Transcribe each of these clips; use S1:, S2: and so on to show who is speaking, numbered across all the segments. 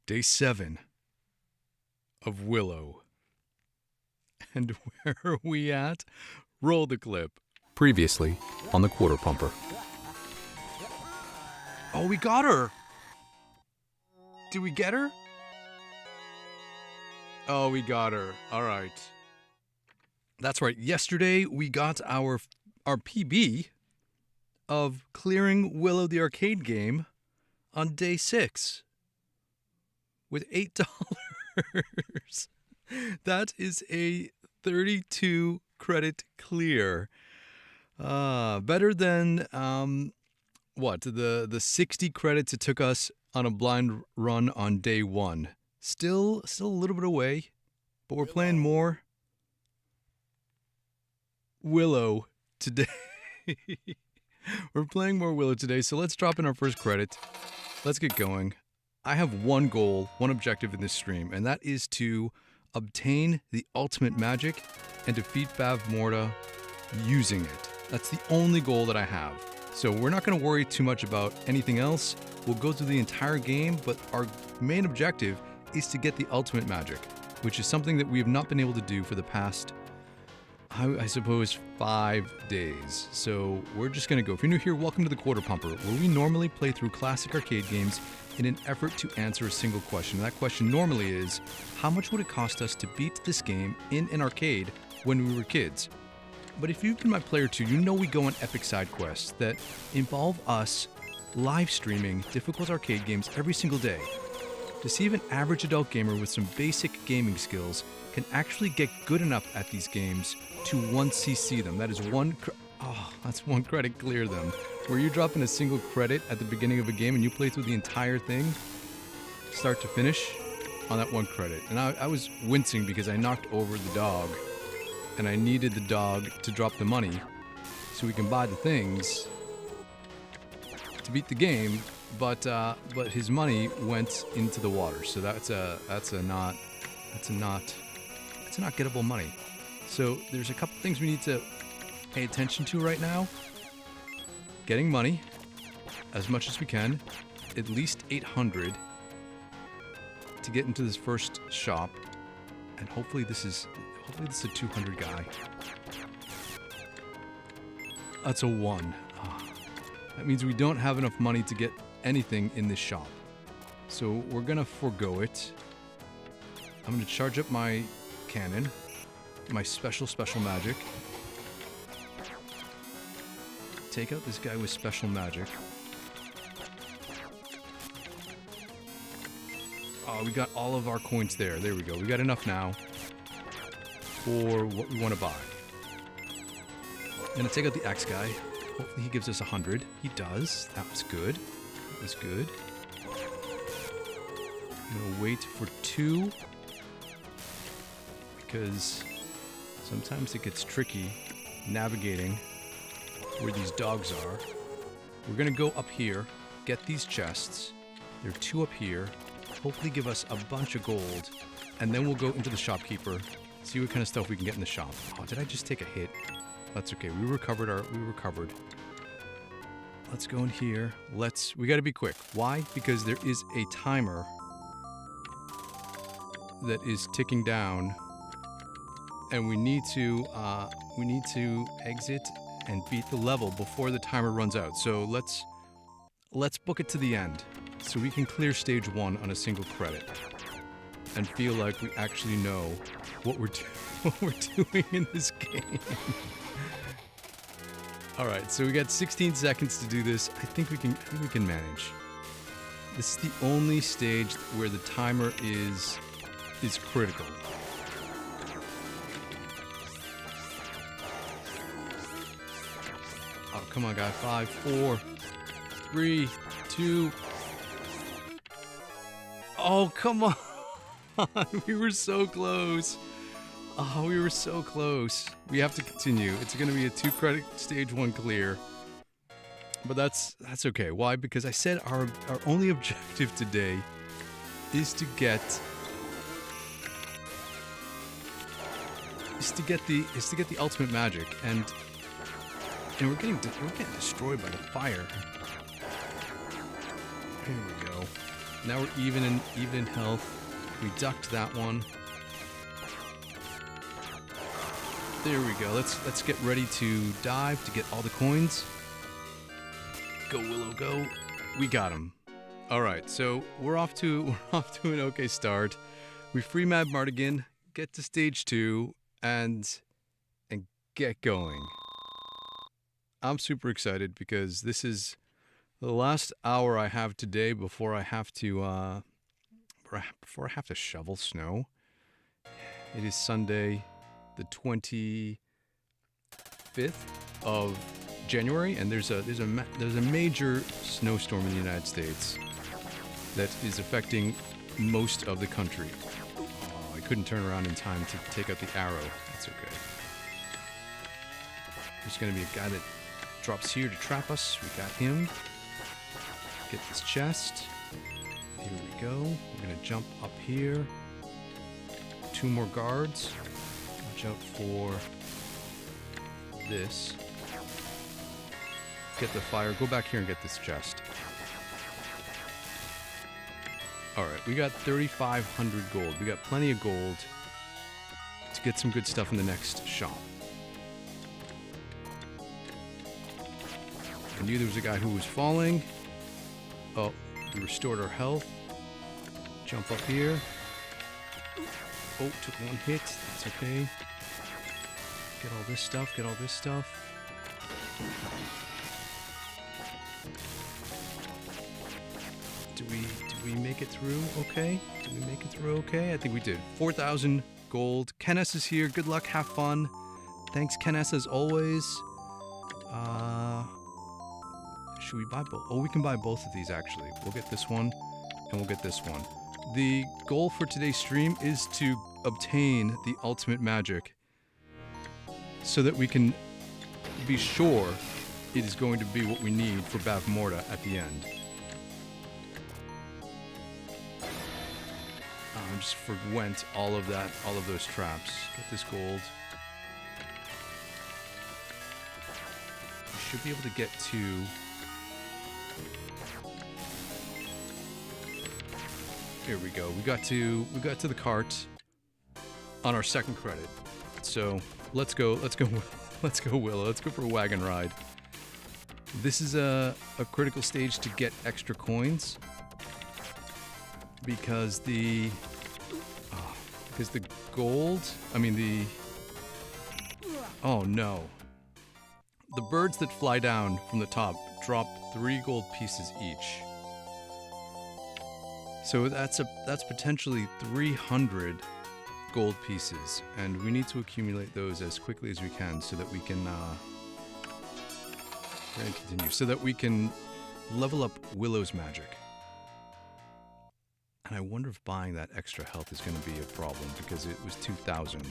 S1: Day 7 of Willow. And where are we at? Roll the clip.
S2: Previously on the Quarter Pumper.
S1: Oh, we got her! Did we get her? Oh, we got her. All right. That's right. Yesterday, we got our PB of clearing Willow the arcade game on day 6 with $8. That is a 32 credit clear. Better than the 60 credits it took us on a blind run on day 1. Still a little bit away, but we're playing more Willow today. We're playing more Willow today, so let's drop in our first credit. Let's get going. I have one goal, one objective in this stream, and that is to obtain the ultimate magic and defeat Bavmorda using it. That's the only goal that I have. So we're not going to worry too much about anything else. We'll go through the entire game, but our main objective is to get the ultimate magic, which is something that we have not been able to do for the past, I suppose, 5 days. So we're just going to go. If you're new here, welcome to the Quarter Pumper, where we normally play through classic arcade games in an effort to answer a single question. And that question normally is, how much would it cost us to beat this game in an arcade when we were kids? But if you've been my player too, you know we go on epic side quests that involve us live streaming difficult arcade games every single day to see if an average adult gamer with some basic gaming skills can actually get good enough at these games to 1cc them. That is that's one credit clear them. Where you drop in a single credit at the beginning of a game and you play through the entire thing, start to finish, on that one credit. And I was wincing because I knocked over the dog, and I needed the dog to drop the money so we can buy the things to beat the game, but his money went into the water. So that's not gettable money. So there's a couple things we need to pay attention to right now. Getting money as much as we can, at least 800 to get into this first shop, and hopefully this is a 200 guy. That's a 1. That means we don't have enough money to get anything in this shop. So we're gonna forego it. I'm gonna charge up my cannon, my special magic. Take out this guy with special magic. Oh, we got all of our coins there. There we go. We got enough now for what we want to buy. I'm gonna take out the axe guy. Hopefully he gives us 100. He does. That was good. That was good. I'm gonna wait for 2 because sometimes it gets tricky navigating where these dogs are. We're gonna go up here, get these chests. There are 2 up here. Hopefully give us a bunch of gold, and then we'll go into the shopkeeper, see what kind of stuff we can get in the shop. Oh, did I just take a hit? That's okay. We recovered. Let's go in here. We gotta be quick. Why? Because there is a timer that is ticking down, and we need to exit and beat the level before the timer runs out. So let's book it to the end so we can clear stage 1 on a single credit and feel like we actually know what we're doing in this game. All right, so we got 16 seconds to do this. I think we can manage. This is the only stage where the timer is critical. Oh, come on, guy. 5, 4, 3, 2. Oh, come on. We were so close. Oh, we were so close. We have to continue. It's going to be a 2 credit stage 1 clear. But that's okay. Why? Because I said our only objective today is to get the ultimate magic, and we're getting destroyed by the fire. Here we go. Now we're even in health. We ducked that one. There we go. Let's get ready to dive to get all the coins. Go Willow, go. We got him. All right, so we're off to an okay start. We free Mad Mardigan, get to stage 2, and get going. I'm super excited because this is the last hour I have today before I have to shovel snow. It is Sunday, the 25th of January, and there's a major snowstorm in the United States that is affecting most of the country. Oh, I couldn't turn around in time to take out the arrow. That's okay. There's gonna be a guy that drops here to trap us. We got him. Get this chest. Here we go. We're gonna jump up here. 2 more guards. Watch out for this. Get the fire. Go back here and get this chest. Alright, we got 3,500 gold. We got plenty of gold to get some good stuff in the next shop. I knew there was a guy who was falling. Oh, we restored our health. Jump up here. Oh, took 1 hit. That's okay. Get all this stuff. Get all this stuff. Do we make it through okay? Did we make it through okay? I think we did. 4,000 gold. Kenneth is here. Good luck. Have fun. Thanks, Kenneth, as always. Should we buy both? Oh, we can buy both of these, actually. We'll get this one, and we'll get this one. The goal for today's stream is to obtain the ultimate magic so that we can be sure it is going to be what we need for Bavmorda at the end. Just forwent all of those traps. Get this gold. We should be able to get to... Here we go. We got to the cart on our 2nd credit. So let's go Willow. Let's go for a wagon ride. This is a critical stage to get extra coins because the gold, oh no. The birds that fly down from the top drop 3 gold pieces each. So that's potentially 300 gold pieces, and we need to accumulate those as quickly as we can so that we can continue, so that we can level up Willow's magic. And I wonder if buying that extra health is going to be a problem because it was 2,000.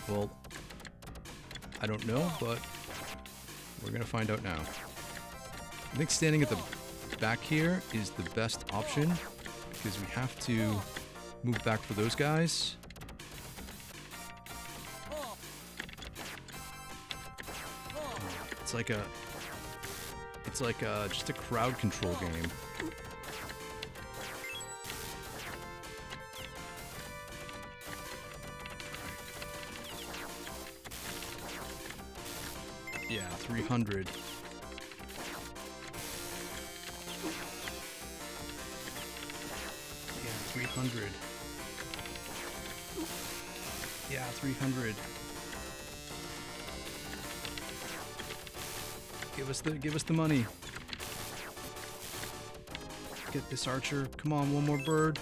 S1: Well, I don't know, but we're going to find out now. I think standing at the back here is the best option because we have to move back for those guys. It's like just a crowd control game. Yeah, 300. Yeah, 300. Yeah, 300. Give us the money. Get this archer. Come on, one more bird.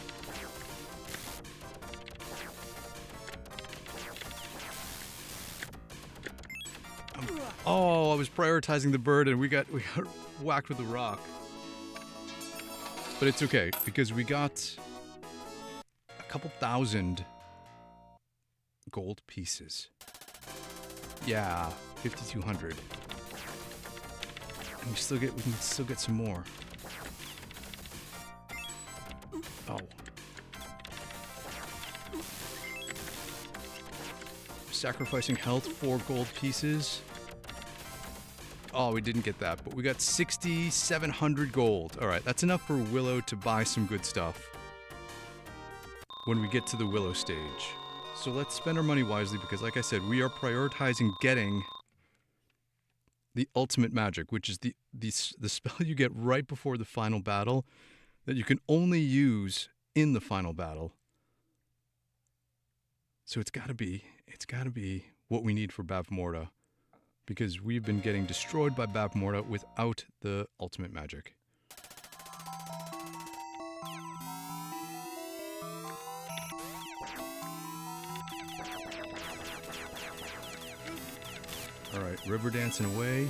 S1: Oh, I was prioritizing the bird and we got whacked with a rock. But it's okay because we got a couple thousand gold pieces. Yeah, 5,200. And we can still get some more. Oh. Sacrificing health for gold pieces. Oh, we didn't get that, but we got 6,700 gold. All right, that's enough for Willow to buy some good stuff when we get to the Willow stage. So let's spend our money wisely because, like I said, we are prioritizing getting the ultimate magic, which is the spell you get right before the final battle that you can only use in the final battle. So it's got to be what we need for Bavmorda, because we've been getting destroyed by Bavmorda without the ultimate magic. All right, river dancing away.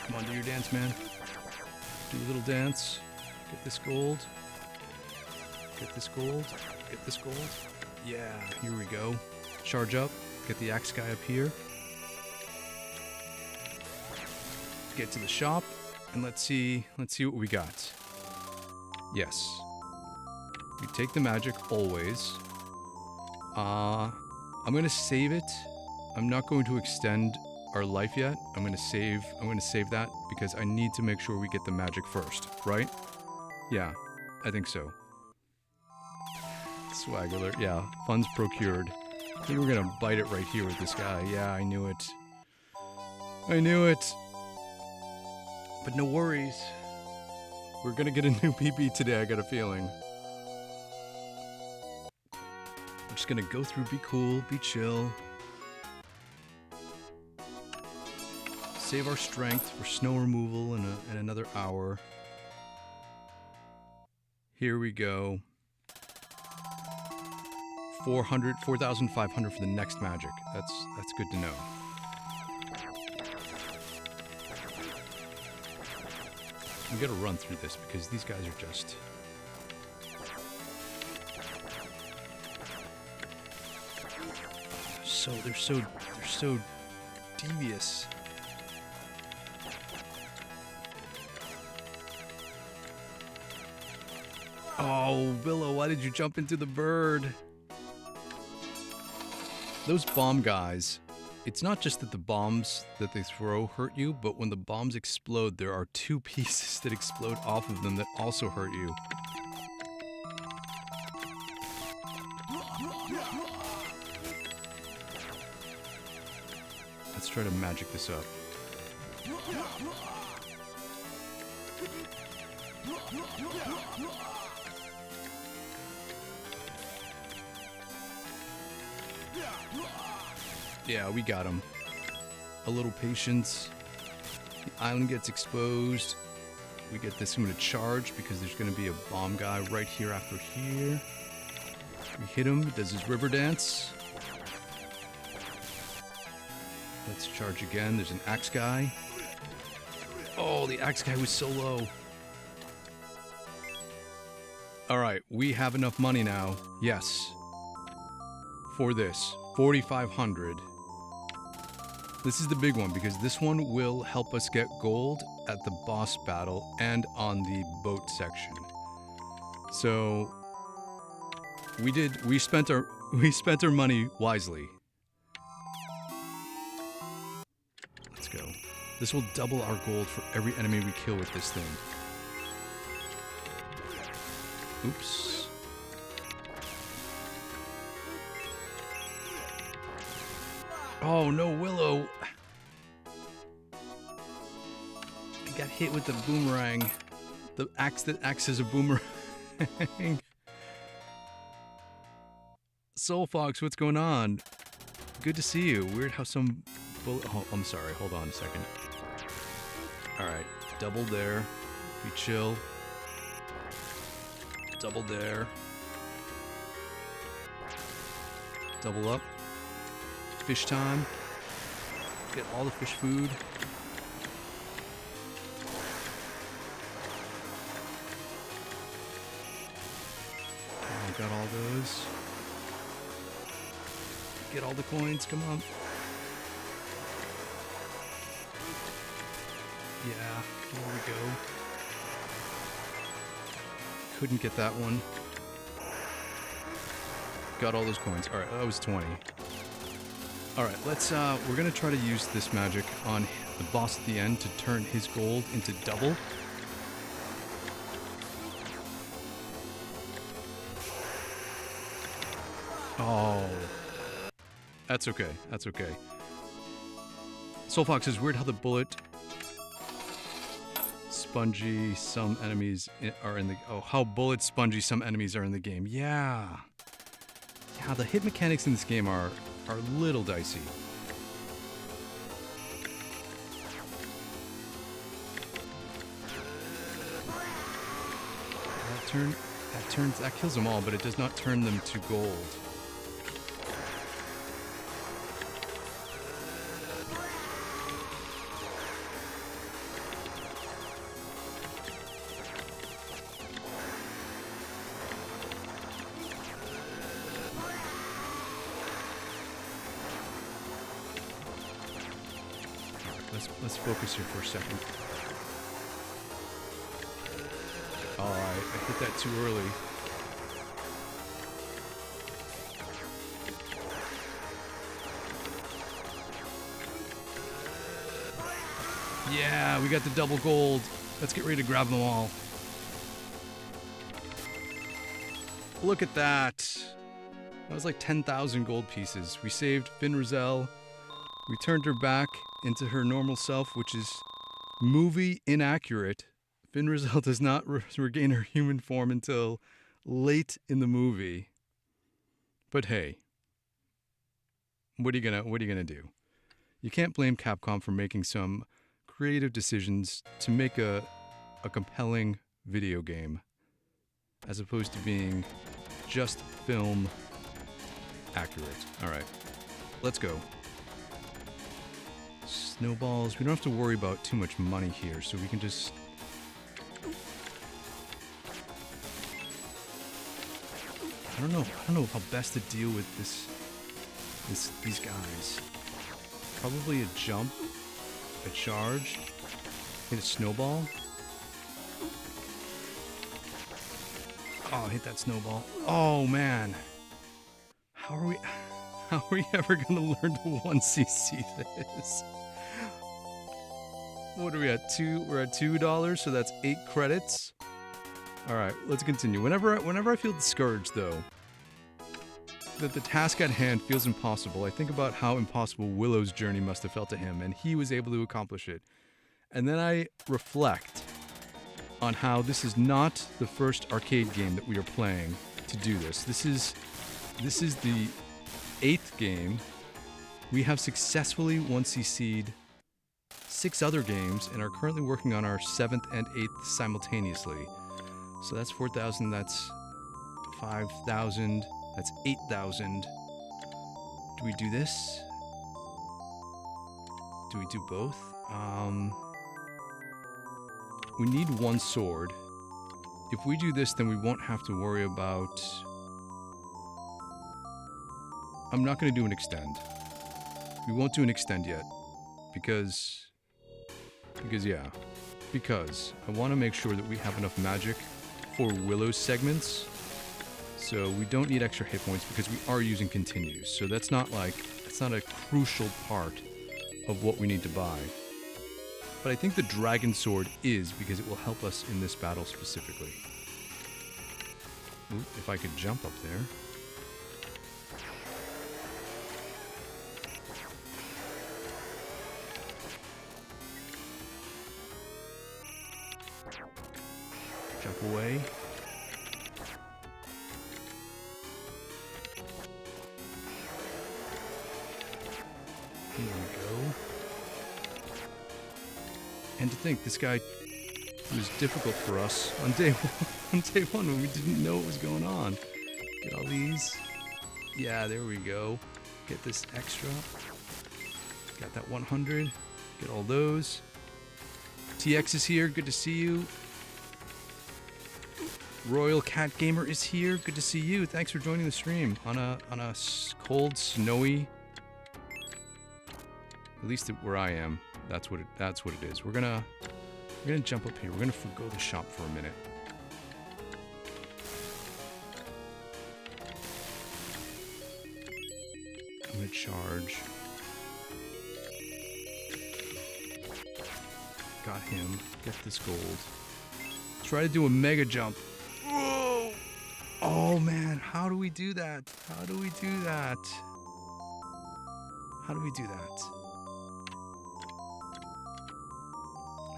S1: Come on, do your dance, man. Do a little dance. Get this gold. Get this gold. Get this gold. Yeah, here we go. Charge up. Get the axe guy up here. Get to the shop, and let's see what we got. Yes. We take the magic always. I'm gonna save it. I'm not going to extend our life yet. I'm gonna save that because I need to make sure we get the magic first, right? Yeah, I think so. Swag alert, yeah. Funds procured. I think we're gonna bite it right here with this guy. Yeah, I knew it. I knew it. But no worries. We're gonna get a new PP today, I got a feeling. I'm just gonna go through, be cool, be chill. Save our strength for snow removal in another hour. Here we go. 4,500 for the next magic. That's good to know. We gotta run through this because these guys are just... They're so devious. Oh, Willow, why did you jump into the bird? Those bomb guys, it's not just that the bombs that they throw hurt you, but when the bombs explode, there are two pieces that explode off of them that also hurt you. Let's try to magic this up. Yeah, we got him. A little patience. The island gets exposed. We get this. I'm going to charge because there's going to be a bomb guy right here after here. We hit him. He does his river dance. Let's charge again. There's an axe guy. Oh, the axe guy was so low. All right, we have enough money now. Yes. For this. 4,500. This is the big one because this one will help us get gold at the boss battle and on the boat section. So we spent our money wisely. Let's go. This will double our gold for every enemy we kill with this thing. Oops. Oh no, Willow! I got hit with the boomerang. The axe that acts as a boomerang. Soul Fox, what's going on? Good to see you. Weird how some bullet... Oh, I'm sorry. Hold on a second. Alright. Double there. Be chill. Double there. Double up. Fish time. Get all the fish food. Oh, got all those. Get all the coins, come on. Yeah, there we go. Couldn't get that one. Got all those coins. All right, that was 20. All right, let's, we're gonna try to use this magic on the boss at the end to turn his gold into double. Oh. That's okay, that's okay. Soulfox is weird how the bullet spongy some enemies are in the, oh, how bullet spongy some enemies are in the game. Yeah. Yeah, the hit mechanics in this game are a little dicey. That kills them all, but it does not turn them to gold. Let's focus here for a second. Oh, I hit that too early. Yeah, we got the double gold. Let's get ready to grab them all. Look at that. That was like 10,000 gold pieces. We saved Finn Rizal. We turned her back into her normal self, which is movie inaccurate. Finn Rizal does not regain her human form until late in the movie. But hey, what are you gonna do? You can't blame Capcom for making some creative decisions to make a compelling video game, as opposed to being just film accurate. All right, let's go. Snowballs. We don't have to worry about too much money here, so we can just... I don't know how best to deal with these guys. Probably a jump, a charge, hit a snowball. Oh, hit that snowball. Oh man, how are we ever gonna learn to 1cc this? What are we at? We're at $2, so that's 8 credits. All right, let's continue. Whenever I feel discouraged, though, that the task at hand feels impossible, I think about how impossible Willow's journey must have felt to him, and he was able to accomplish it. And then I reflect on how this is not the first arcade game that we are playing to do this. This is the 8th game. We have successfully 1cc'd 6 other games and are currently working on our 7th and 8th simultaneously. So that's 4,000, that's 5,000, that's 8,000. Do we do this? Do we do both? We need 1 sword. If we do this, then we won't have to worry about... I'm not going to do an extend. We won't do an extend yet. Because I want to make sure that we have enough magic for Willow's segments. So we don't need extra hit points because we are using continues. So that's not a crucial part of what we need to buy. But I think the Dragon Sword is, because it will help us in this battle specifically. Ooh, if I could jump up there. Jump away. Here we go. And to think, this guy was difficult for us on day one when we didn't know what was going on. Get all these. Yeah, there we go. Get this extra. Got that 100. Get all those. TX is here. Good to see you. Royal Cat Gamer is here. Good to see you. Thanks for joining the stream on a cold, snowy. At least where I am, that's what it is. We're gonna jump up here. We're gonna forgo the shop for a minute. Gonna charge. Got him. Get this gold. Try to do a mega jump. Whoa! Oh man, how do we do that? How do we do that? How do we do that?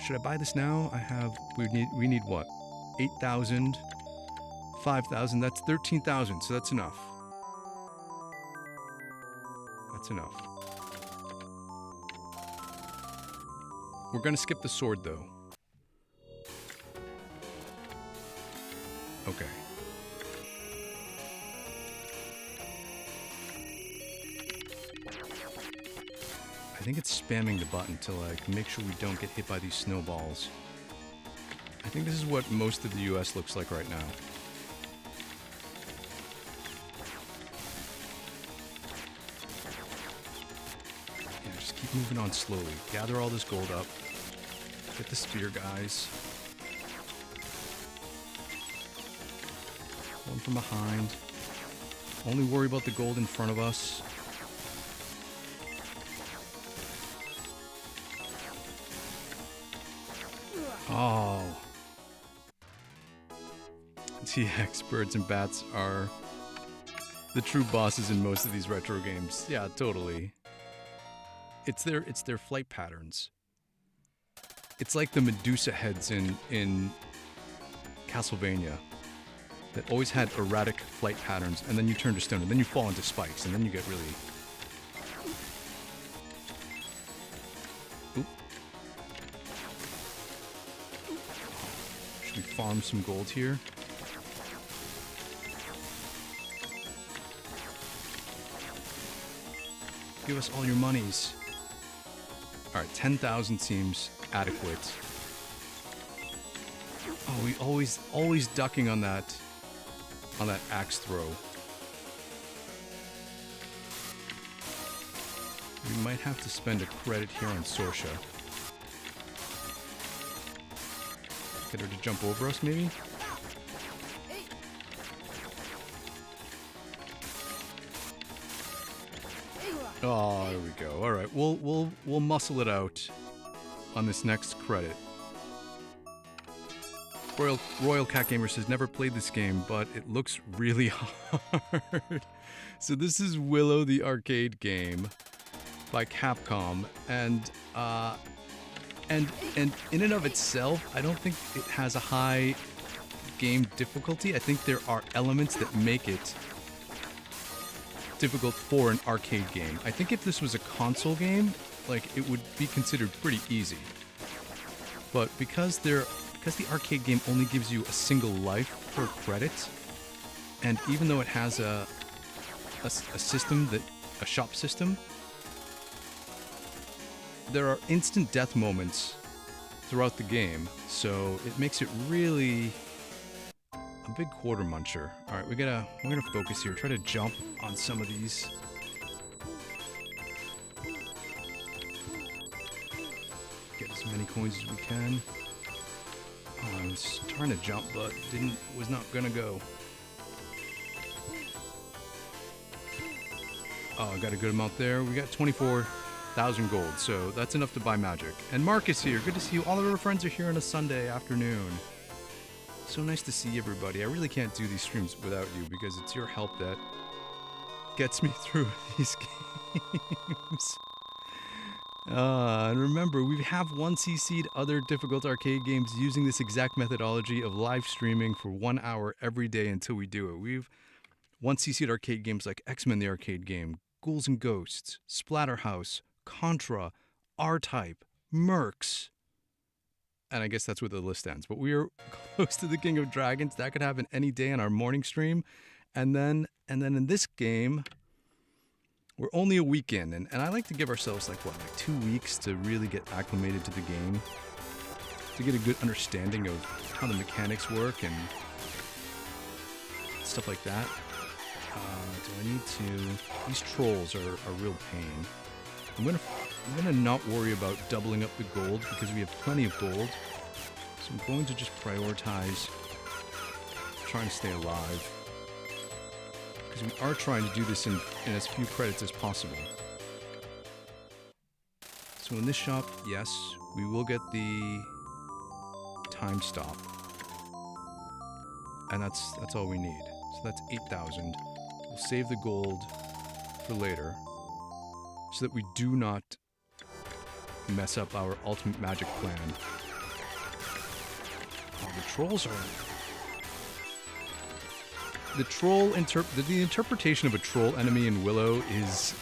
S1: Should I buy this now? We need what? 8,000, 5,000, that's 13,000, so that's enough. That's enough. We're gonna skip the sword though. Okay. I think it's spamming the button to like make sure we don't get hit by these snowballs. I think this is what most of the US looks like right now. Yeah, just keep moving on slowly. Gather all this gold up. Get the spear guys. One from behind. Only worry about the gold in front of us. Oh. TX, birds, and bats are the true bosses in most of these retro games. Yeah, totally. It's their flight patterns. It's like the Medusa heads in Castlevania that always had erratic flight patterns, and then you turn to stone, and then you fall into spikes, and then you get really... Oop. Should we farm some gold here? Give us all your monies. Alright, 10,000 seems adequate. Oh, we always ducking on that axe throw. We might have to spend a credit here on Sorsha. Get her to jump over us, maybe? Oh, there we go. All right, we'll muscle it out on this next credit. Royal Cat Gamer says never played this game, but it looks really hard. So this is Willow, the arcade game by Capcom, and in and of itself, I don't think it has a high game difficulty. I think there are elements that make it difficult for an arcade game. I think if this was a console game, like, it would be considered pretty easy. But because the arcade game only gives you a single life per credit, and even though it has a system a shop system, there are instant death moments throughout the game, so it makes it really a big quarter muncher. All right, we're gonna focus here. Try to jump on some of these. Get as many coins as we can. Oh, I was trying to jump, but was not gonna go. Oh, I got a good amount there. We got 24,000 gold, so that's enough to buy magic. And Mark is here. Good to see you. All of our friends are here on a Sunday afternoon. So nice to see everybody. I really can't do these streams without you because it's your help that gets me through these games. And remember, we have 1cc'd other difficult arcade games using this exact methodology of live streaming for 1 hour every day until we do it. We've 1cc'd arcade games like X-Men the arcade game, Ghouls N Ghosts, Splatterhouse, Contra, R-Type, Mercs. And I guess that's where the list ends. But we are close to the King of Dragons. That could happen any day on our morning stream. And then in this game, we're only a week in. And I like to give ourselves like 2 weeks to really get acclimated to the game. To get a good understanding of how the mechanics work and stuff like that. Do I need to... These trolls are a real pain. I'm gonna not worry about doubling up the gold because we have plenty of gold. So I'm going to just prioritize trying to stay alive. Because because we are trying to do this in as few credits as possible. So in this shop, yes, we will get the time stop. And that's all we need. So that's 8,000. We'll save the gold for later so that we do not mess up our ultimate magic plan. Oh, the trolls are... The interpretation of a troll enemy in Willow is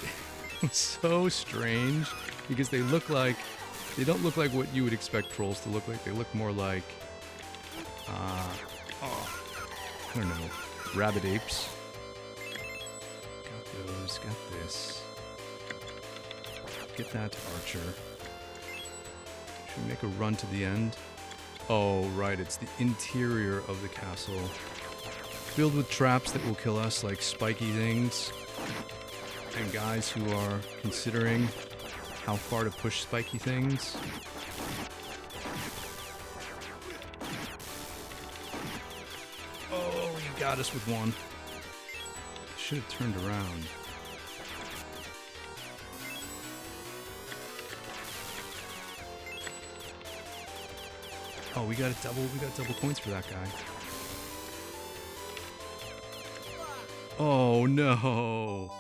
S1: so strange because they look like... They don't look like what you would expect trolls to look like. They look more like... I don't know. Rabbit apes. Got those. Got this. Get that archer. Should we make a run to the end? Oh, right. It's the interior of the castle. Filled with traps that will kill us, like spiky things. And guys who are considering how far to push spiky things. Oh, you got us with one. Should have turned around. Oh, we got double points for that guy. Oh no. Oh,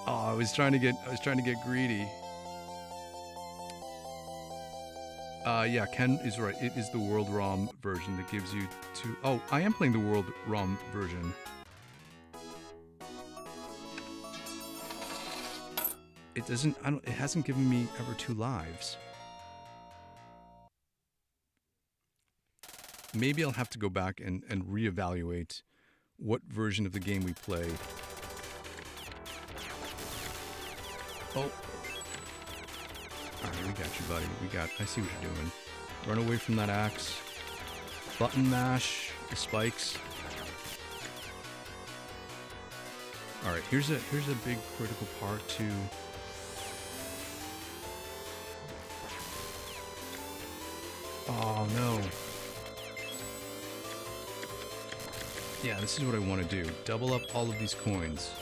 S1: I was trying to get greedy. Yeah, Ken is right. It is the World ROM version that gives you two... Oh, I am playing the World ROM version. It doesn't... It hasn't given me ever 2 lives. Maybe I'll have to go back and reevaluate what version of the game we play. Oh. Alright, we got you, buddy. I see what you're doing. Run away from that axe. Button mash the spikes. Alright, here's a big critical part too. Oh no. Yeah, this is what I want to do. Double up all of these coins.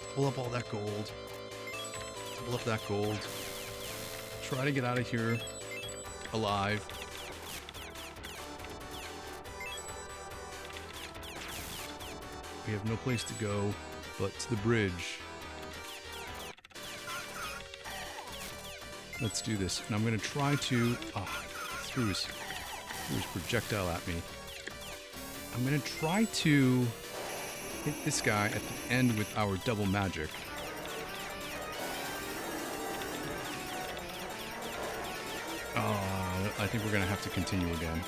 S1: Double up all that gold. Double up that gold. Try to get out of here alive. We have no place to go but to the bridge. Let's do this. And I'm going to try to... threw his projectile at me. I'm going to try to hit this guy at the end with our double magic. Oh, I think we're going to have to continue again.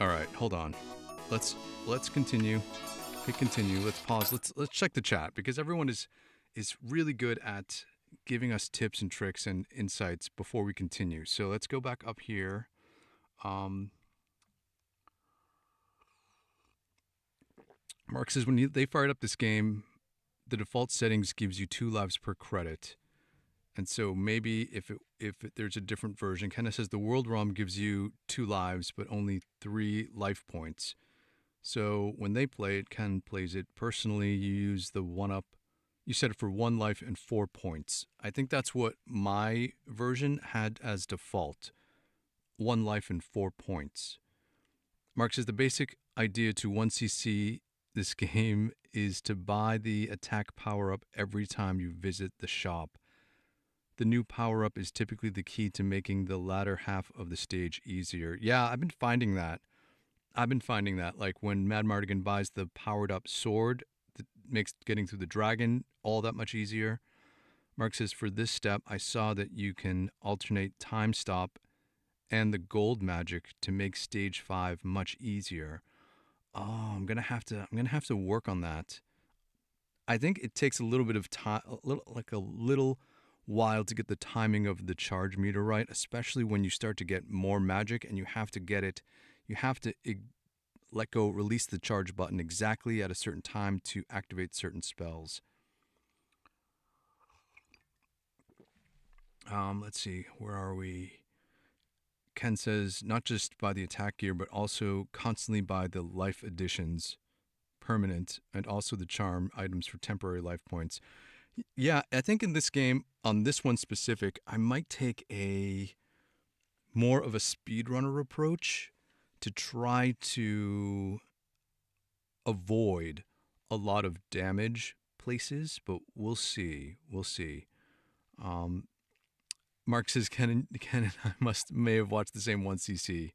S1: All right, hold on. Let's continue. Hit continue. Let's pause. Let's check the chat because everyone is really good at giving us tips and tricks and insights before we continue. So let's go back up here. Mark says when they fired up this game, the default settings gives you 2 lives per credit. And so maybe if there's a different version, Kenneth says the World ROM gives you 2 lives, but only 3 life points. So when they play it, Ken plays it. Personally, you use the 1-up. You set it for 1 life and 4 points. I think that's what my version had as default. 1 life and 4 points. Mark says the basic idea to 1cc this game is to buy the attack power-up every time you visit the shop. The new power-up is typically the key to making the latter half of the stage easier. Yeah, I've been finding that. Like when Mad Mardigan buys the powered-up sword, that makes getting through the dragon all that much easier. Mark says, for this step, I saw that you can alternate time stop and the gold magic to make stage 5 much easier. Oh, I'm gonna have to work on that. I think it takes a little bit of time, a little while to get the timing of the charge meter right, especially when you start to get more magic and you have to get it. You have to let go, release the charge button exactly at a certain time to activate certain spells. Let's see, where are we? Ken says, not just by the attack gear, but also constantly by the life additions, permanent, and also the charm items for temporary life points. Yeah, I think in this game, on this one specific, I might take a more of a speedrunner approach to try to avoid a lot of damage places, but we'll see. We'll see. Mark says Ken and I may have watched the same 1cc.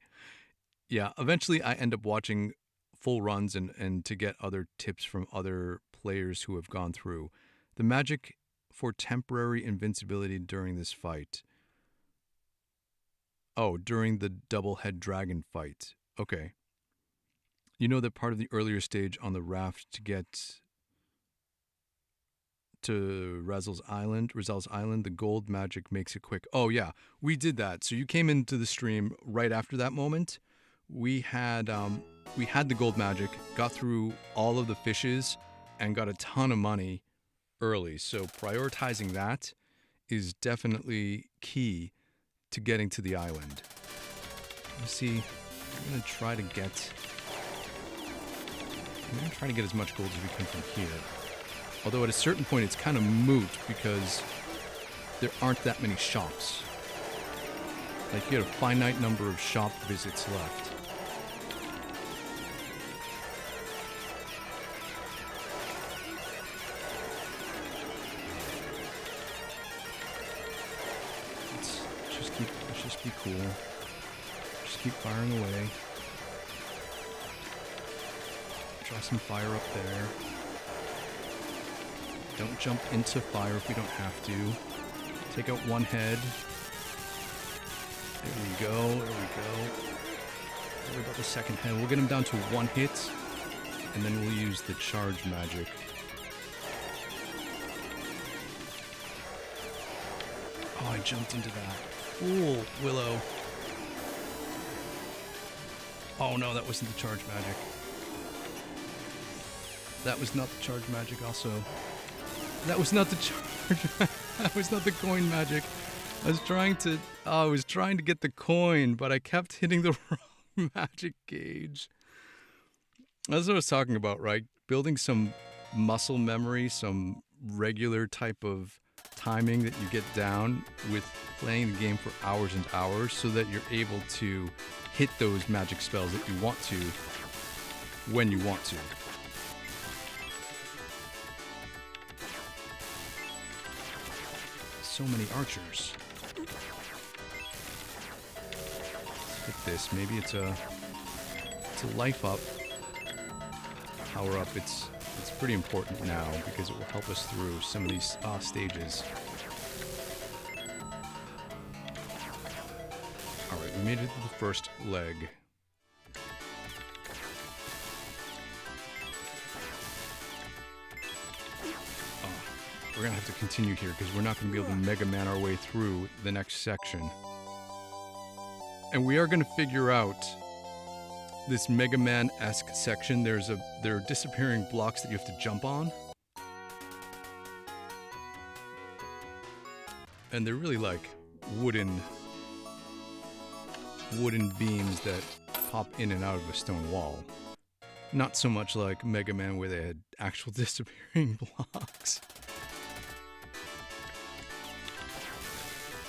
S1: Yeah, eventually I end up watching full runs and to get other tips from other players who have gone through. The magic for temporary invincibility during this fight. Oh, during the double head dragon fight. Okay. You know that part of the earlier stage on the raft to get to Razel's Island, the gold magic makes it quick. Oh yeah, we did that. So you came into the stream right after that moment. We had the gold magic, got through all of the fishes, and got a ton of money early. So prioritizing that is definitely key to getting to the island. Let's see. I'm gonna try to get as much gold as we can from here. Although at a certain point it's kind of moot because there aren't that many shops. Like you get a finite number of shop visits left. Let's just be cool. Just keep firing away. Draw some fire up there. Don't jump into fire if we don't have to. Take out one head. There we go, there we go. Don't worry about the second head. We'll get him down to one hit, and then we'll use the charge magic. Oh, I jumped into that. Fool, Willow. Oh no, that wasn't the charge magic. That was not the charge magic also. That was not the charge. That was not the coin magic. I was trying to get the coin, but I kept hitting the wrong magic gauge. That's what I was talking about, right? Building some muscle memory, some regular type of timing that you get down with playing the game for hours and hours so that you're able to hit those magic spells that you want to when you want to. So many archers. Let's get this. Maybe it's a life up. Power up. It's pretty important now because it will help us through some of these stages. All right, we made it to the first leg. We're going to have to continue here because we're not going to be able to Mega Man our way through the next section. And we are going to figure out this Mega Man-esque section. There are disappearing blocks that you have to jump on. And they're really like wooden beams that pop in and out of a stone wall. Not so much like Mega Man where they had actual disappearing blocks.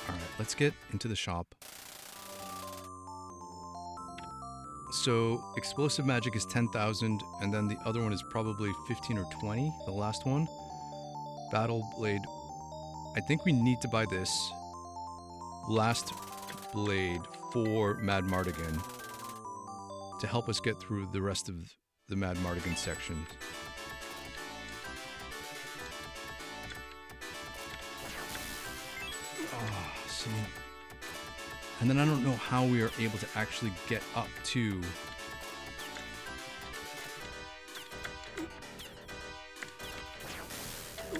S1: Alright, let's get into the shop. So, explosive magic is 10,000, and then the other one is probably 15 or 20, the last one. Battle Blade. I think we need to buy this last blade for Mad Mardigan to help us get through the rest of the Mad Mardigan section. Oh, see. And then I don't know how we are able to actually get up to...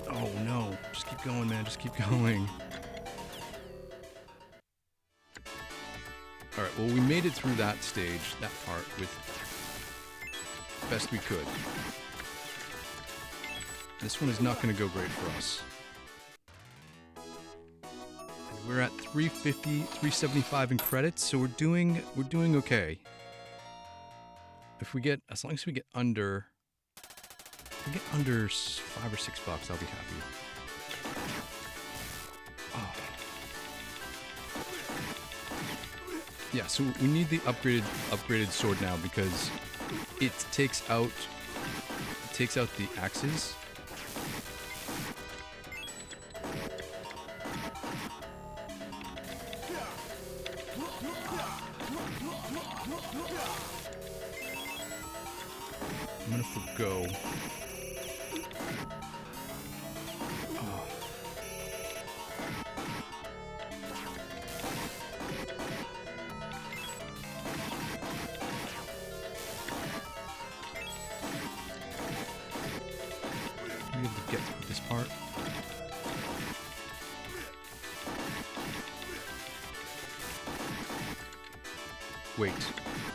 S1: Oh no, just keep going, man, just keep going. Alright, well we made it through that stage, that part, with best we could. This one is not going to go great for us. We're at 350, 375 in credits, so we're doing okay. If we get, as long as we get under, if we get under $5 or $6, I'll be happy. Oh. Yeah, so we need the upgraded sword now because it takes out the axes. I'm gonna forgo. Oh. Be able to get through this part. Wait.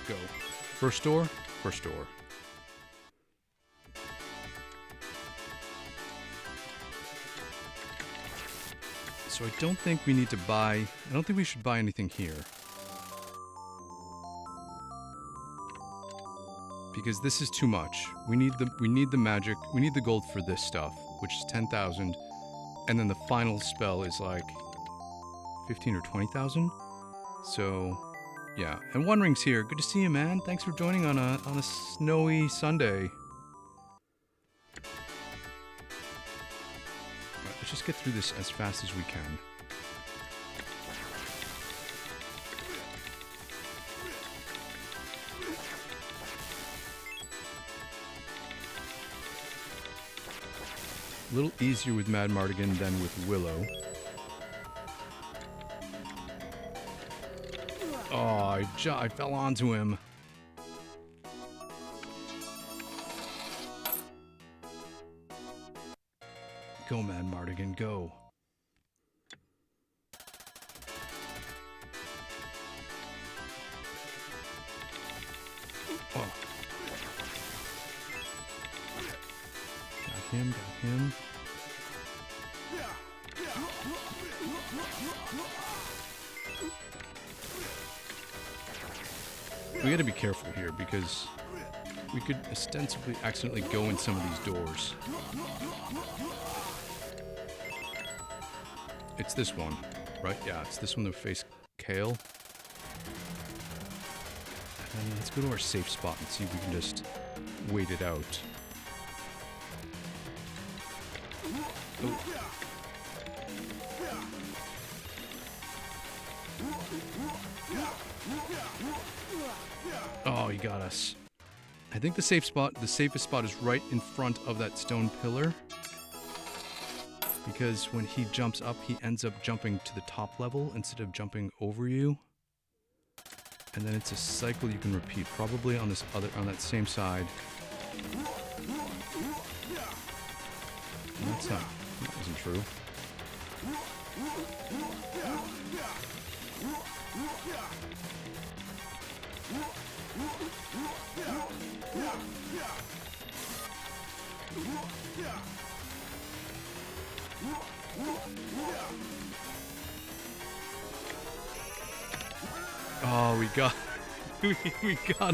S1: Go. First door? First door. So I don't think we need to buy... I don't think we should buy anything here. Because this is too much. We need the magic. We need the gold for this stuff, which is 10,000. And then the final spell is like 15 or 20,000. So, yeah. And One Ring's here. Good to see you, man. Thanks for joining on a snowy Sunday. Right, let's just get through this as fast as we can. A little easier with Mad Mardigan than with Willow. Oh, I fell onto him. Go, Mad Mardigan, go. Oh. Got him, got him. We gotta be careful here because we could ostensibly accidentally go in some of these doors. It's this one, right? Yeah, it's this one that face Kale. And let's go to our safe spot and see if we can just wait it out. Oh. Oh, he got us. I think the safest spot is right in front of that stone pillar. Because when he jumps up, he ends up jumping to the top level instead of jumping over you. And then it's a cycle you can repeat, probably on that same side. That wasn't true. Oh, we got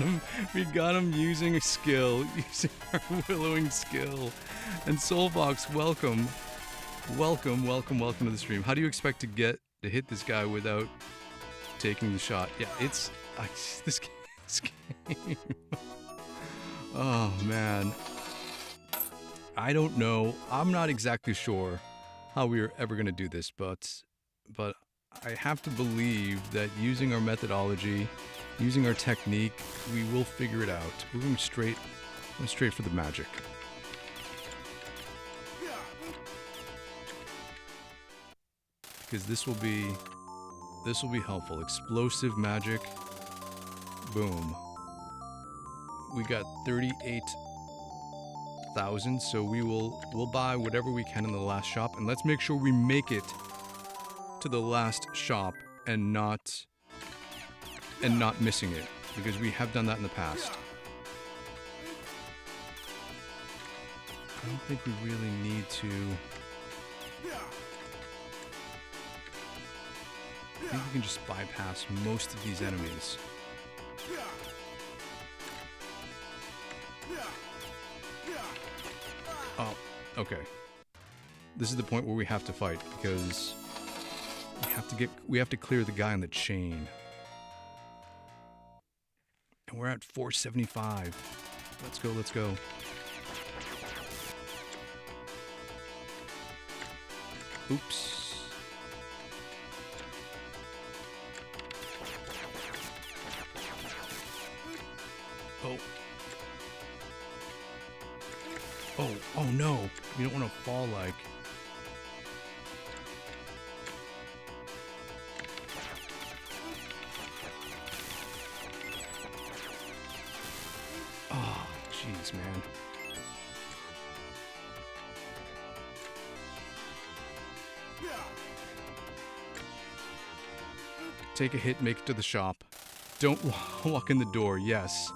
S1: him. We got him using a skill, using our willowing skill. And Soulfox, welcome to the stream. How do you expect to hit this guy without taking the shot? Yeah, it's this game. Oh man, I don't know. I'm not exactly sure how we are ever gonna do this, but I have to believe that using our methodology, using our technique, we will figure it out. We're going straight for the magic. Because this will be helpful. Explosive magic. Boom. We got 38,000, so we'll buy whatever we can in the last shop, and let's make sure we make it to the last shop and not missing it, because we have done that in the past. I don't think we really need to. think we can just bypass most of these enemies. Oh, okay. This is the point where we have to fight because we have to clear the guy on the chain. And we're at 475. Let's go, let's go. Oops. Oh. Oh no. You don't want to fall like. Oh, jeez, man. Take a hit, make it to the shop. Don't walk in the door, yes.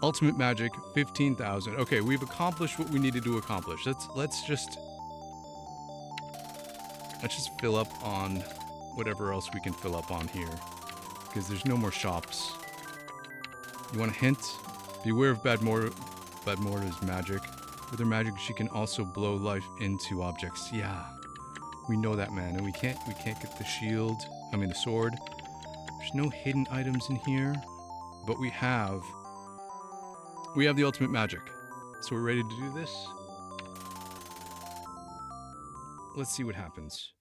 S1: Ultimate magic, 15,000. Okay, we've accomplished what we needed to accomplish. Let's just fill up on whatever else we can fill up on here. Because there's no more shops. You want a hint? Beware of Bad Morta's magic. With her magic, she can also blow life into objects. Yeah, we know that, man. And we can't get the shield. I mean the sword. There's no hidden items in here, but we have the ultimate magic. So we're ready to do this. Let's see what happens.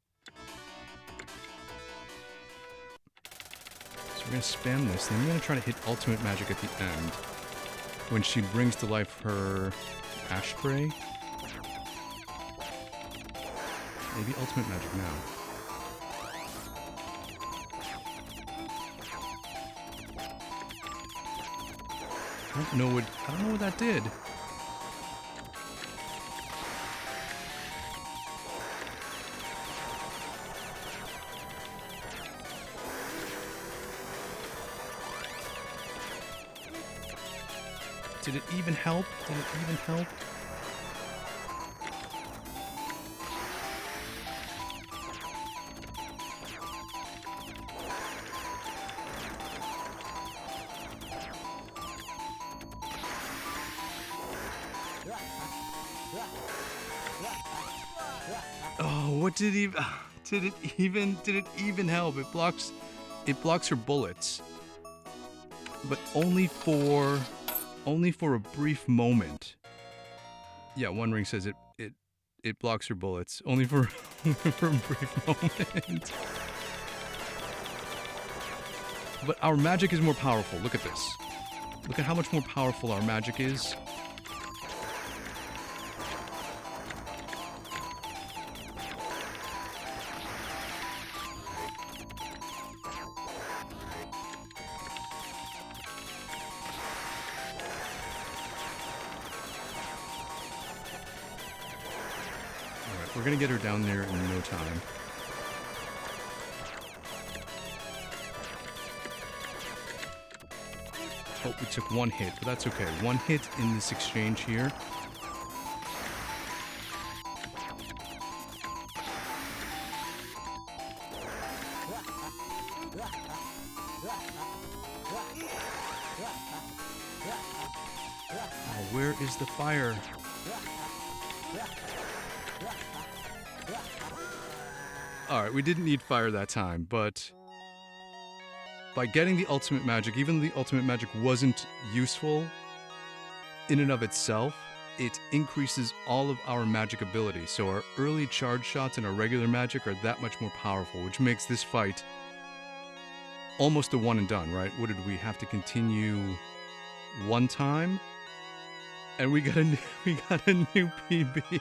S1: So we're gonna spam this, and then we're gonna try to hit ultimate magic at the end when she brings to life her ashtray. Maybe ultimate magic now. I don't know what that did. Did it even help? Did it even help? Oh, what did it even help? It blocks her bullets. But only for a brief moment. Yeah, One Ring says it blocks her bullets. Only for for a brief moment. But our magic is more powerful. Look at this. Look at how much more powerful our magic is. We're gonna get her down there in no time. Oh, we took one hit, but that's okay. One hit in this exchange here. Oh, where is the fire? Alright, we didn't need fire that time, but by getting the ultimate magic, even though the ultimate magic wasn't useful in and of itself, it increases all of our magic abilities. So our early charge shots and our regular magic are that much more powerful, which makes this fight almost a one and done, right? What did we have to continue one time? And we got a new PB.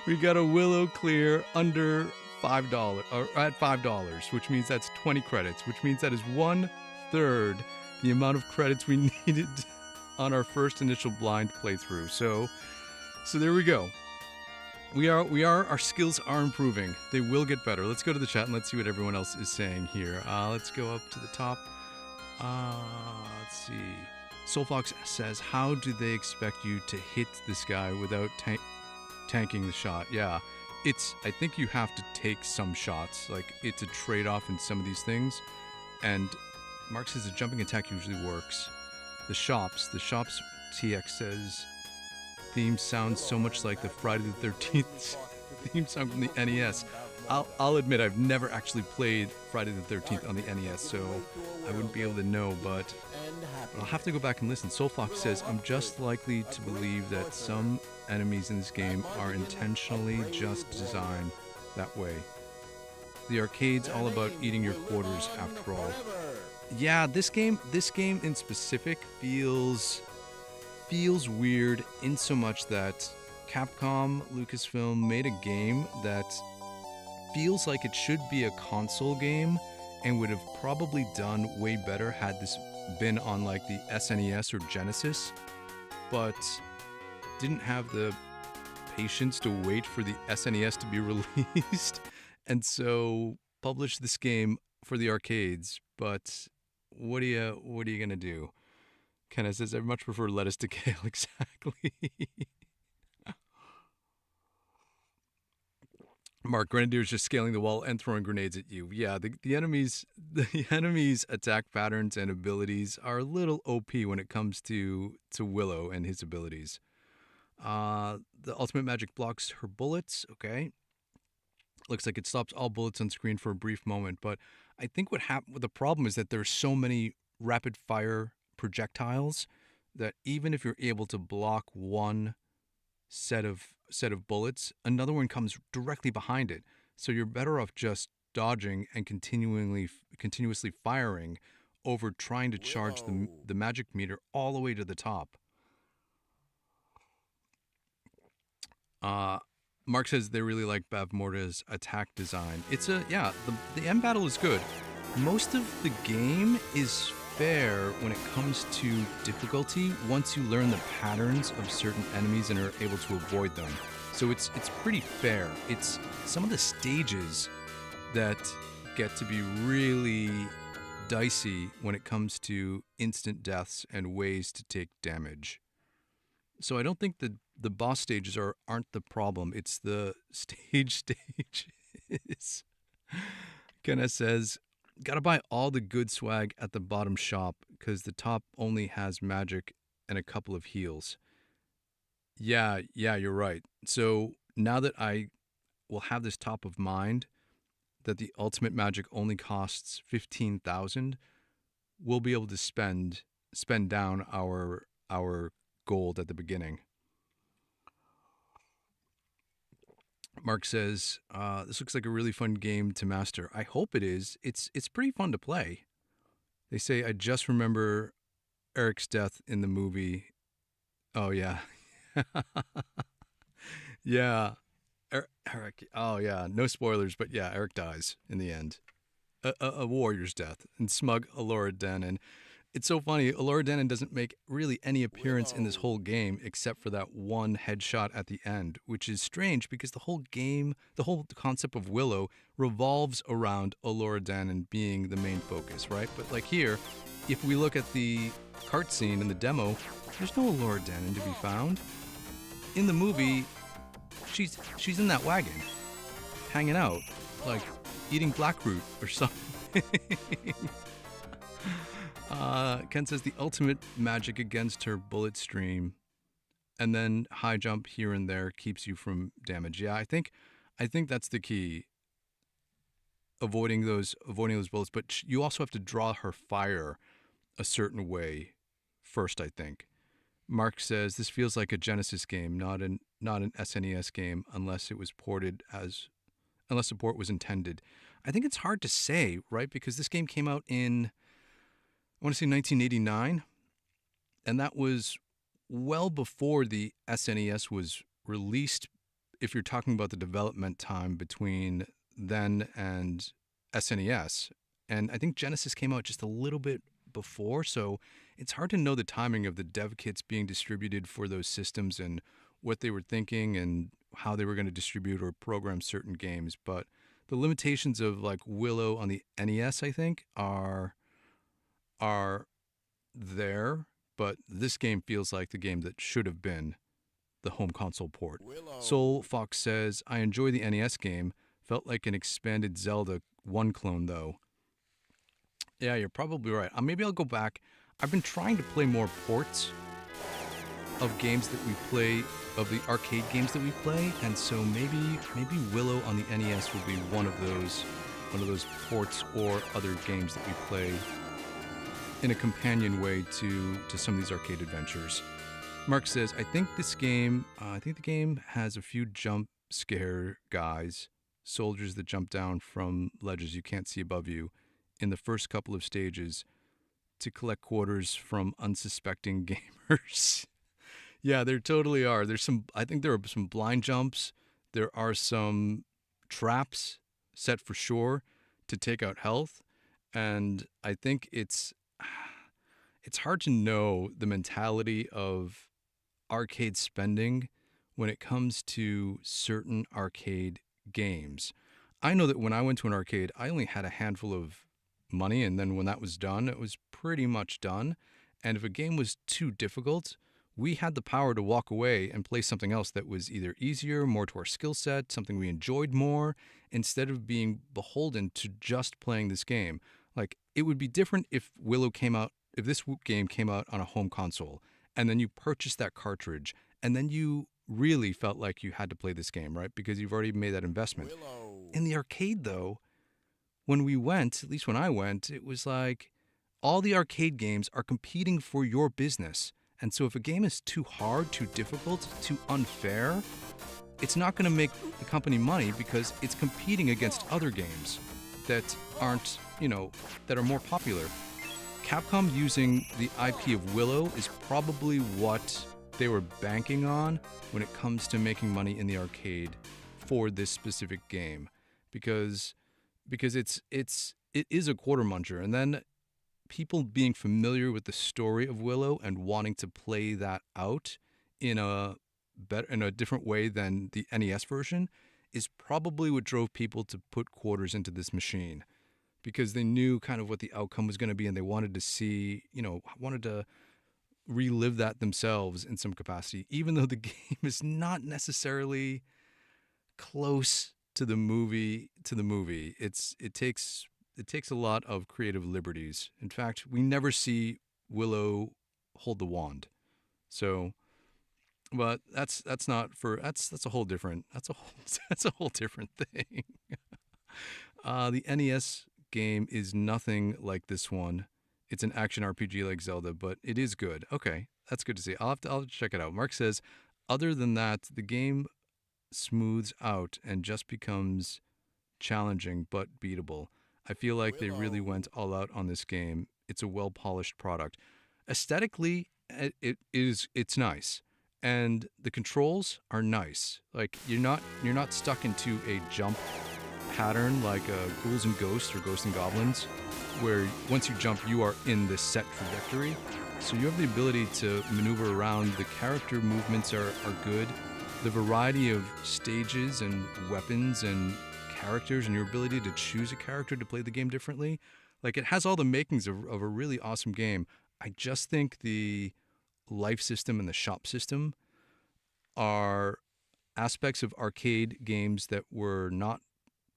S1: We got a Willow clear under $5, or at $5, which means that's 20 credits, which means that is 1/3 the amount of credits we needed on our first initial blind playthrough. So there we go. Our skills are improving. They will get better. Let's go to the chat and let's see what everyone else is saying here. Let's go up to the top. Let's see. Soulfox says, how do they expect you to hit this guy without tanking the shot? Yeah. I think you have to take some shots. Like, it's a trade-off in some of these things. And Mark says the jumping attack usually works. The shops TX says, theme sounds so much like the Friday the 13th theme song from the NES. I'll admit I've never actually played Friday the 13th on the NES, so I wouldn't be able to know, but I'll have to go back and listen. Soulfox says, I'm just likely to believe that some enemies in this game are intentionally just designed that way. The arcade's all about eating your quarters after all. Yeah, this game in specific feels weird in so much that Capcom, Lucasfilm made a game that feels like it should be a console game and would have probably done way better had this been on like the SNES or Genesis, but didn't have the patience to wait for the SNES to be released, and so published this game for the arcades. But what are you gonna do? Kenneth says, I much prefer lettuce to kale. Exactly. Mark, Grenadier's just scaling the wall and throwing grenades at you. Yeah, the enemies' attack patterns and abilities are a little OP when it comes to Willow and his abilities. The ultimate magic blocks her bullets. Okay. Looks like it stops all bullets on screen for a brief moment, but I think the problem is that there's so many rapid fire projectiles that even if you're able to block one set of bullets, another one comes directly behind it. So you're better off just dodging and continuously firing over trying to charge the magic meter all the way to the top. Mark says they really like Bavmorda's attack design. The end battle is good. Most of the game is fair when it comes to difficulty once you learn the patterns of certain enemies and are able to avoid them. So it's pretty fair. It's some of the stages that get to be really dicey when it comes to instant deaths and ways to take damage. So I don't think the boss stages aren't the problem. It's the stages. Kenna says, gotta buy all the good swag at the bottom shop because the top only has magic and a couple of heals. Yeah, you're right. So now that I will have this top of mind that the ultimate magic only costs 15,000, we'll be able to spend down our gold at the beginning. Mark says, this looks like a really fun game to master. I hope it is. It's pretty fun to play. They say, I just remember Eric's death in the movie. Oh, yeah. Yeah. Eric. Oh, yeah. No spoilers, but yeah, Eric dies in the end. A warrior's death. And smug Alora Denon. It's so funny. Alora Denon doesn't make really any appearance in this whole game except for that one headshot at the end, which is strange because the whole game, the whole concept of Willow revolves around Alora Denon being the main focus, right? But like here, if we look at the cart scene in the demo, there's no Alora Denon to be found. In the movie, she's in that wagon, hanging out, like eating blackroot or something. Ken says the ultimate magic against her bullet stream, and then high jump here and there keeps you from damage. Yeah, I think that's the key. Avoiding those bullets, but you also have to draw her fire a certain way first, I think. Mark says this feels like a Genesis game, not an SNES game, unless support was intended. I think it's hard to say, right? Because this game came out in, I want to say 1989, and that was well before the SNES was released. If you're talking about the development time between then and SNES, and I think Genesis came out just a little bit before, so it's hard to know the timing of the dev kits being distributed for those systems and what they were thinking and how they were going to distribute or program certain games. But the limitations of like Willow on the NES, I think, are there. But this game feels like the game that should have been the home console port. Soul Fox says, I enjoy the NES game. Felt like an expanded Zelda 1 clone, though. Yeah, you're probably right. Maybe I'll go back. I've been trying to play more ports of games that we play, of the arcade games that we play, and so maybe Willow on the NES will be one of those ports or other games that we play in a companion way to some of these arcade adventures. Mark says, I think the game has a few jump scare guys, soldiers that jump down from ledges you can't see above you in the first couple of stages to collect quarters from unsuspecting gamers. Yeah, there totally are. I think there are some blind jumps. There are some traps set for sure to take out health. And I think it's hard to know the mentality of arcade spending when it comes to certain arcade games. I know that when I went to an arcade, I only had a handful of money, and then when that was done, it was pretty much done. And if a game was too difficult, we had the power to walk away and play something else that was either easier, more to our skill set, something we enjoyed more, instead of being beholden to just playing this game. Like, it would be different if this game came out on a home console, and then you purchased that cartridge, and then you really felt like you had to play this game, right? Because you've already made that investment.
S3: Willow.
S1: In the arcade, though, when we went, at least when I went, it was like all the arcade games are competing for your business. And so if a game is too hard, too difficult, too unfair, it's not going to make the company money because it's competing against other games that aren't, that are more popular. Capcom using the IP of Willow is probably what they were banking on when it comes to making money in the arcade for this specific game, because it is a quarter muncher, and then people being familiar with the story of Willow and wanting to play that out in a different way than the NES version is probably what drove people to put quarters into this machine, because they knew kind of what the outcome was going to be, and they wanted to see, wanted to relive that themselves in some capacity, even though the game is not necessarily close to the movie. It takes a lot of creative liberties. In fact, we never see Willow hold the wand. So, but that's a whole different thing. The NES game is nothing like this one. It's an action RPG like Zelda, but it is good. Okay, that's good to see. I'll check it out. Mark says, other than that, the game smooths out and just becomes challenging but beatable. I feel like they really went all out on this game. It's a well-polished product. Aesthetically, it's nice, and the controls are nice. Like, you're not stuck into a jump pattern like Ghouls N Ghosts or Ghosts and Goblins, where once you jump, you are in this set trajectory. So you have the ability to maneuver around. The character movements are good. The variety of stages and weapons and characters, and your ability to choose a character to play the game differently, like, it has all the makings of a really awesome game. I just think the life system and the shop system are aspects of arcade games that were not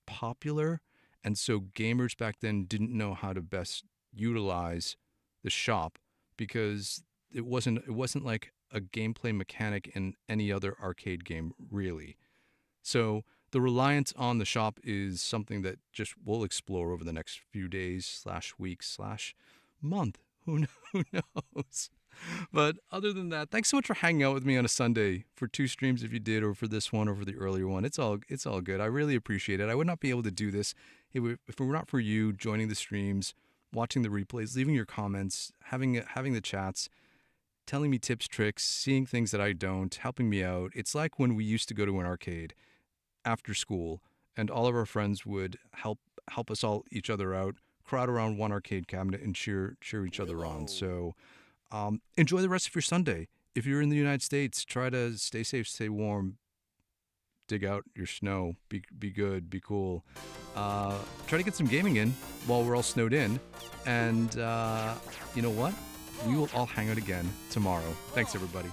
S1: popular, and so gamers back then didn't know how to best utilize the shop, because it wasn't like a gameplay mechanic in any other arcade game, really. So the reliance on the shop is something that just we'll explore over the next few days / weeks / month. Who knows? But other than that, thanks so much for hanging out with me on a Sunday for 2 streams if you did, or for this one, or for the earlier one. It's all good. I really appreciate it. I would not be able to do this if it were not for you joining the streams, watching the replays, leaving your comments, having the chats, telling me tips, tricks, seeing things that I don't, helping me out. It's like when we used to go to an arcade after school, and all of our friends would help us each other out, crowd around one arcade cabinet and cheer each other on. So enjoy the rest of your Sunday. If you're in the United States, try to stay safe, stay warm, dig out your snow, be good, be cool. Try to get some gaming in while we're all snowed in. And you know what? We will all hang out again tomorrow. Thanks, everybody.